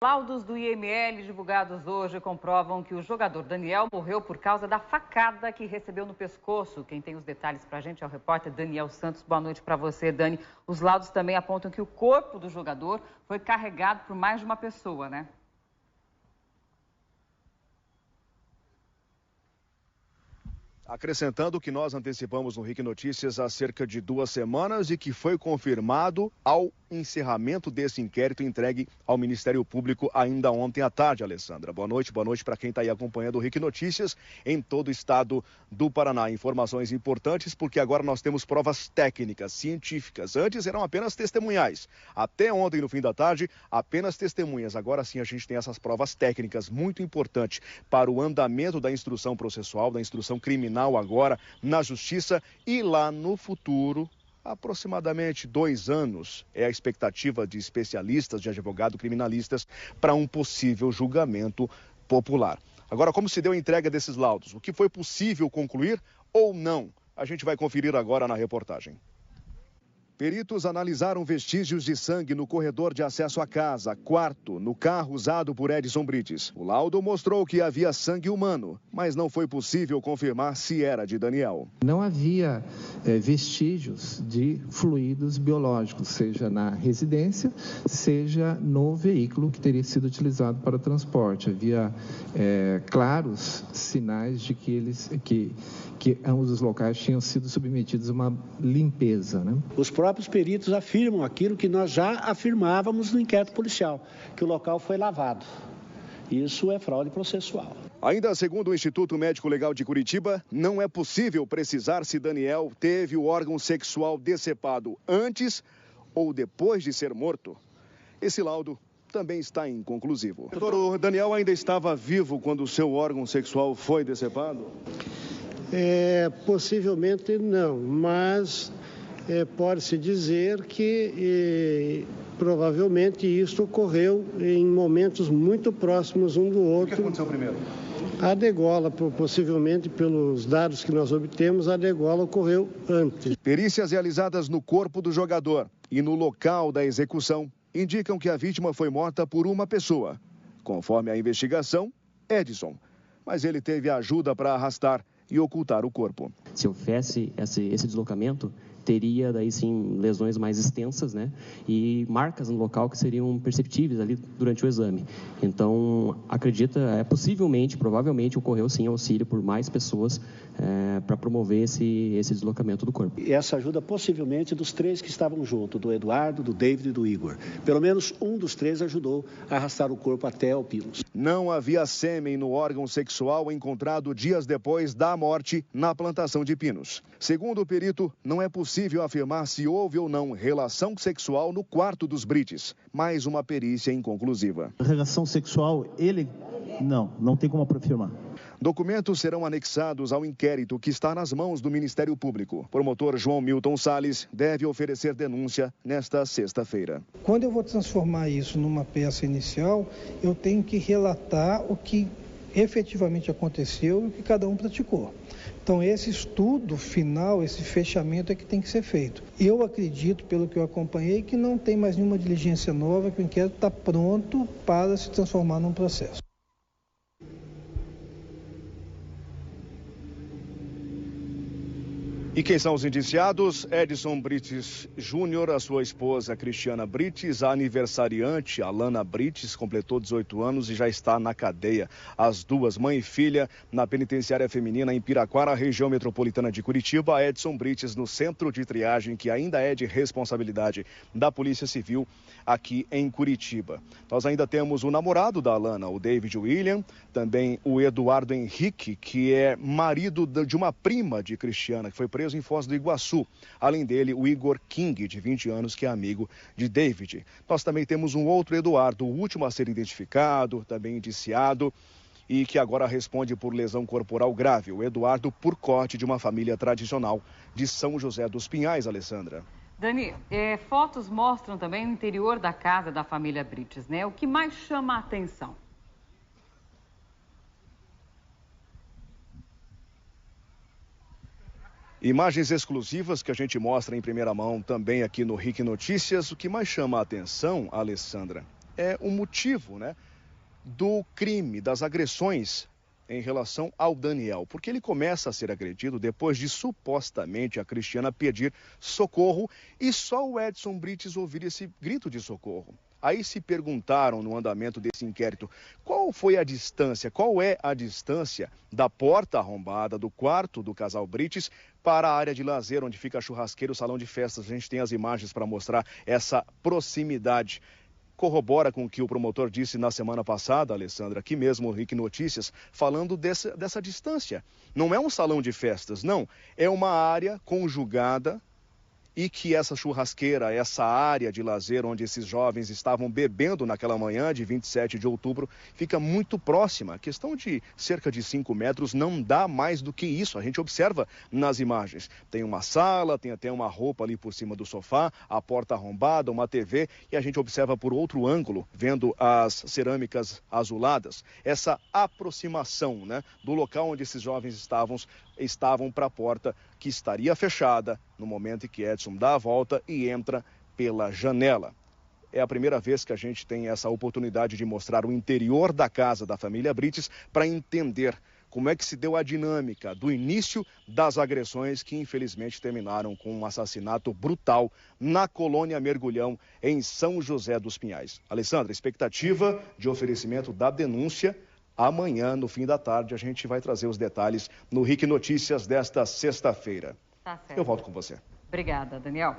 Laudos do IML divulgados hoje comprovam que o jogador Daniel morreu por causa da facada que recebeu no pescoço. Quem tem os detalhes pra gente é o repórter Daniel Santos. Boa noite para você, Dani. Os laudos também apontam que o corpo do jogador foi carregado por mais de uma pessoa, né? Acrescentando o que nós antecipamos no RIC Notícias há cerca de 2 semanas e que foi confirmado ao encerramento desse inquérito entregue ao Ministério Público ainda ontem à tarde, Alessandra. Boa noite para quem está aí acompanhando o RIC Notícias em todo o estado do Paraná. Informações importantes porque agora nós temos provas técnicas, científicas. Antes eram apenas testemunhais. Até ontem, no fim da tarde, apenas testemunhas. Agora sim a gente tem essas provas técnicas muito importantes para o andamento da instrução processual, da instrução criminal agora na Justiça e lá no futuro, aproximadamente 2 anos, é a expectativa de especialistas, de advogados criminalistas, para um possível julgamento popular. Agora, como se deu a entrega desses laudos? O que foi possível concluir ou não? A gente vai conferir agora na reportagem. Peritos analisaram vestígios de sangue no corredor de acesso à casa, quarto, no carro usado por Edson Brites. O laudo mostrou que havia sangue humano, mas não foi possível confirmar se era de Daniel. Não havia vestígios de fluidos biológicos, seja na residência, seja no veículo que teria sido utilizado para o transporte. Havia claros sinais de que ambos os locais tinham sido submetidos a uma limpeza, né? Os próprios peritos afirmam aquilo que nós já afirmávamos no inquérito policial, que o local foi lavado. Isso é fraude processual. Ainda segundo o Instituto Médico Legal de Curitiba, não é possível precisar se Daniel teve o órgão sexual decepado antes ou depois de ser morto. Esse laudo também está inconclusivo. Doutor, o Daniel ainda estava vivo quando o seu órgão sexual foi decepado? Possivelmente não, mas pode-se dizer que provavelmente isso ocorreu em momentos muito próximos um do outro. O que aconteceu primeiro? A degola, possivelmente pelos dados que nós obtemos, a degola ocorreu antes. Perícias realizadas no corpo do jogador e no local da execução indicam que a vítima foi morta por uma pessoa. Conforme a investigação, Edson. Mas ele teve ajuda para arrastar e ocultar o corpo. Se houvesse esse deslocamento, teria daí sim lesões mais extensas, né? E marcas no local que seriam perceptíveis ali durante o exame. Então, possivelmente, provavelmente ocorreu sim auxílio por mais pessoas para promover esse deslocamento do corpo. E essa ajuda possivelmente dos 3 que estavam junto, do Eduardo, do David e do Igor. Pelo menos um dos 3 ajudou a arrastar o corpo até o Pinos. Não havia sêmen no órgão sexual encontrado dias depois da morte na plantação de Pinos. Segundo o perito, não é possível afirmar se houve ou não relação sexual no quarto dos Brites. Mais uma perícia inconclusiva. Relação sexual, não tem como afirmar. Documentos serão anexados ao inquérito que está nas mãos do Ministério Público. Promotor João Milton Salles deve oferecer denúncia nesta sexta-feira. Quando eu vou transformar isso numa peça inicial, eu tenho que relatar o que efetivamente aconteceu e o que cada um praticou. Então, esse estudo final, esse fechamento é que tem que ser feito. Eu acredito, pelo que eu acompanhei, que não tem mais nenhuma diligência nova, que o inquérito está pronto para se transformar num processo. E quem são os indiciados? Edson Brites Júnior, a sua esposa Cristiana Brites, a aniversariante Alana Brites, completou 18 anos e já está na cadeia. As duas, mãe e filha, na penitenciária feminina em Piraquara, região metropolitana de Curitiba. Edson Brites no centro de triagem, que ainda é de responsabilidade da Polícia Civil aqui em Curitiba. Nós ainda temos o namorado da Alana, o David William, também o Eduardo Henrique, que é marido de uma prima de Cristiana, que foi preso em Foz do Iguaçu. Além dele, o Igor King, de 20 anos, que é amigo de David. Nós também temos um outro Eduardo, o último a ser identificado, também indiciado, e que agora responde por lesão corporal grave. O Eduardo por corte de uma família tradicional de São José dos Pinhais, Alessandra. Dani, fotos mostram também o interior da casa da família Brites, né? O que mais chama a atenção? Imagens exclusivas que a gente mostra em primeira mão também aqui no RIC Notícias. O que mais chama a atenção, Alessandra, o motivo, né, do crime, das agressões em relação ao Daniel, porque ele começa a ser agredido depois de supostamente a Cristiana pedir socorro e só o Edson Brites ouvir esse grito de socorro. Aí se perguntaram no andamento desse inquérito qual foi a distância, qual é a distância da porta arrombada do quarto do casal Brites para a área de lazer, onde fica a churrasqueira, o salão de festas. A gente tem as imagens para mostrar essa proximidade. Corrobora com o que o promotor disse na semana passada, Alessandra, aqui mesmo, RIC Notícias, falando dessa distância. Não é um salão de festas, não. É uma área conjugada e que essa churrasqueira, essa área de lazer onde esses jovens estavam bebendo naquela manhã de 27 de outubro, fica muito próxima. A questão de cerca de 5 metros não dá mais do que isso. A gente observa nas imagens. Tem uma sala, tem até uma roupa ali por cima do sofá, a porta arrombada, uma TV, e a gente observa por outro ângulo, vendo as cerâmicas azuladas, essa aproximação, né, do local onde esses jovens estavam para a porta, que estaria fechada no momento em que Edson dá a volta e entra pela janela. É a primeira vez que a gente tem essa oportunidade de mostrar o interior da casa da família Brites para entender como é que se deu a dinâmica do início das agressões que infelizmente terminaram com um assassinato brutal na colônia Mergulhão, em São José dos Pinhais. Alessandra, expectativa de oferecimento da denúncia. Amanhã, no fim da tarde, a gente vai trazer os detalhes no RIC Notícias desta sexta-feira. Tá certo. Eu volto com você. Obrigada, Daniel.